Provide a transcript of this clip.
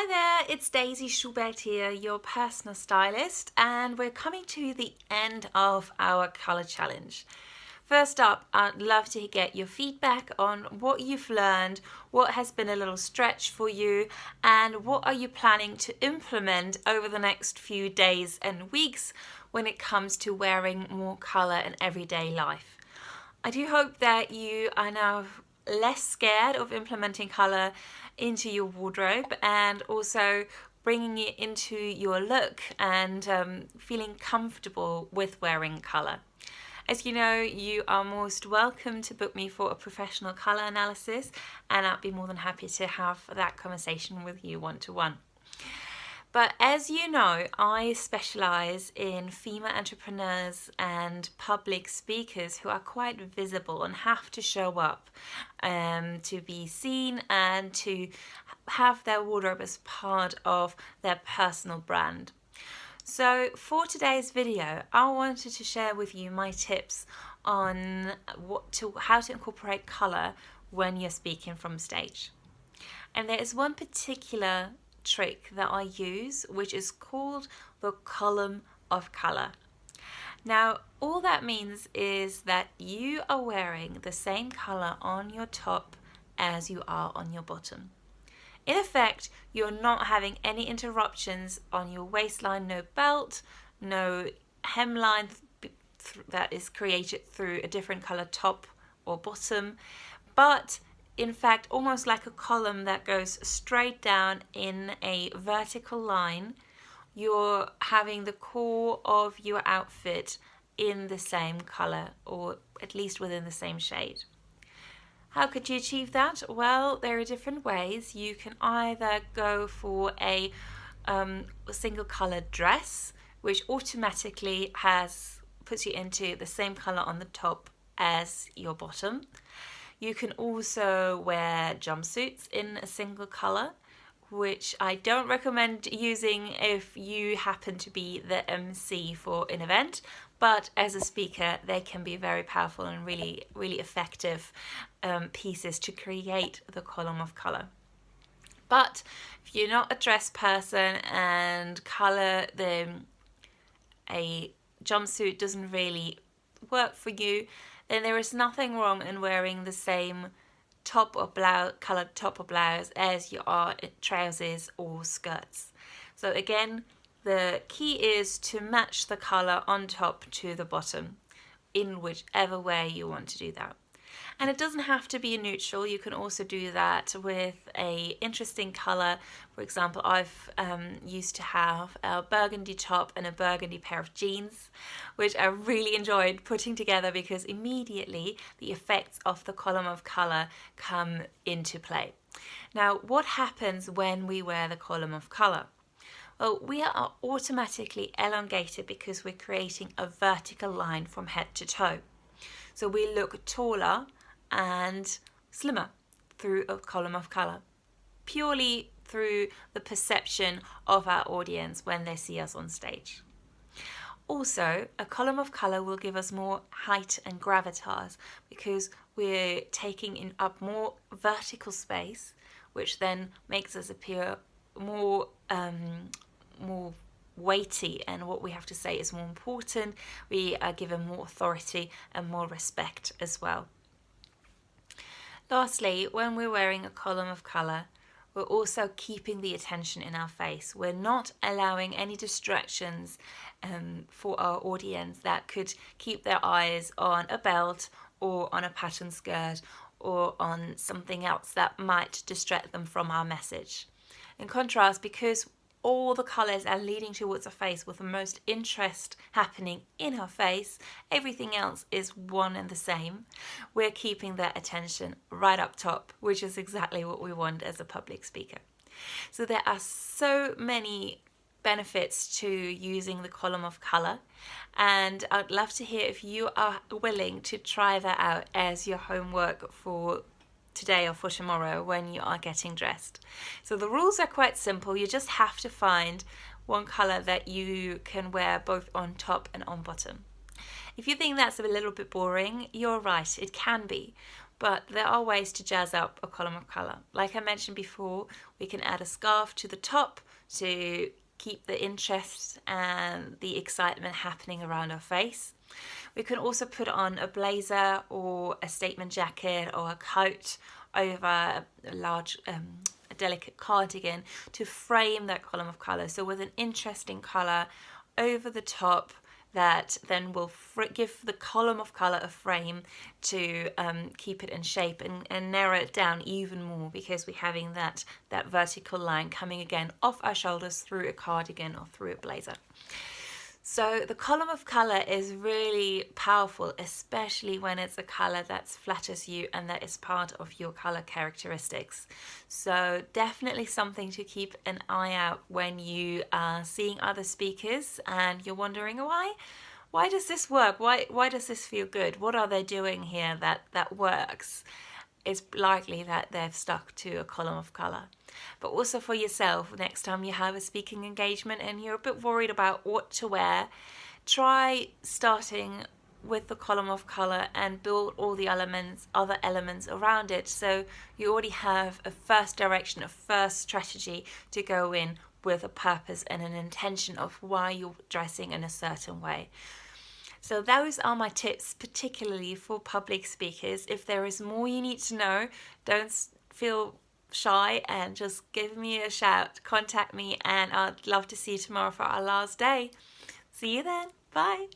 Hi there, it's Daisy Schubert here, your personal stylist, and we're coming to the end of our colour challenge. First up, I'd love to get your feedback on what you've learned, what has been a little stretch for you, and what are you planning to implement over the next few days and weeks when it comes to wearing more colour in everyday life. I do hope that you are now less scared of implementing colour into your wardrobe and also bringing it into your look and feeling comfortable with wearing colour. As you know, you are most welcome to book me for a professional colour analysis, and I'd be more than happy to have that conversation with you one-to-one. But as you know, I specialise in female entrepreneurs and public speakers who are quite visible and have to show up to be seen and to have their wardrobe as part of their personal brand. So for today's video, I wanted to share with you my tips on how to incorporate colour when you're speaking from stage. And there is one particular trick that I use, which is called the column of colour. Now, all that means is that you are wearing the same colour on your top as you are on your bottom. In effect, you're not having any interruptions on your waistline, no belt, no hemline that is created through a different colour top or bottom, but in fact, almost like a column that goes straight down in a vertical line, you're having the core of your outfit in the same colour, or at least within the same shade. How could you achieve that? Well, there are different ways. You can either go for a single coloured dress, which automatically puts you into the same colour on the top as your bottom. You can also wear jumpsuits in a single colour, which I don't recommend using if you happen to be the MC for an event, but as a speaker they can be very powerful and really, really effective pieces to create the column of colour. But if you're not a dress person and colour, then a jumpsuit doesn't really work for you, then there is nothing wrong in wearing the same top or blouse, coloured top or blouse as you are in trousers or skirts. So again, the key is to match the colour on top to the bottom in whichever way you want to do that. And it doesn't have to be a neutral. You can also do that with a interesting colour. For example, I've used to have a burgundy top and a burgundy pair of jeans, which I really enjoyed putting together because immediately the effects of the column of colour come into play. Now, what happens when we wear the column of colour? Well, we are automatically elongated because we're creating a vertical line from head to toe. So we look taller and slimmer through a column of colour, purely through the perception of our audience when they see us on stage. Also, a column of colour will give us more height and gravitas because we're taking up more vertical space, which then makes us appear more weighty, and what we have to say is more important. We are given more authority and more respect as well. Lastly, when we're wearing a column of colour, we're also keeping the attention in our face. We're not allowing any distractions for our audience that could keep their eyes on a belt or on a pattern skirt or on something else that might distract them from our message. In contrast, because all the colours are leading towards our face with the most interest happening in our face, everything else is one and the same. We're keeping that attention right up top, which is exactly what we want as a public speaker. So there are so many benefits to using the column of colour, and I'd love to hear if you are willing to try that out as your homework for today or for tomorrow when you are getting dressed. So the rules are quite simple. You just have to find one colour that you can wear both on top and on bottom. If you think that's a little bit boring, you're right, it can be. but there are ways to jazz up a column of colour. Like I mentioned before, we can add a scarf to the top to keep the interest and the excitement happening around our face. We can also put on a blazer or a statement jacket or a coat over a large, a delicate cardigan to frame that column of colour. So with an interesting colour over the top that then will give the column of colour a frame to keep it in shape and narrow it down even more, because we're having that vertical line coming again off our shoulders through a cardigan or through a blazer. So the column of colour is really powerful, especially when it's a colour that flatters you and that is part of your colour characteristics. So definitely something to keep an eye out when you are seeing other speakers and you're wondering why does this work? Why does this feel good? What are they doing here that works? It's likely that they've stuck to a column of colour. But also for yourself, next time you have a speaking engagement and you're a bit worried about what to wear, try starting with the column of colour and build all the other elements around it, so you already have a first direction, a first strategy to go in with a purpose and an intention of why you're dressing in a certain way. So those are my tips, particularly for public speakers. If there is more you need to know, don't feel shy and just give me a shout, contact me, and I'd love to see you tomorrow for our last day. See you then. Bye.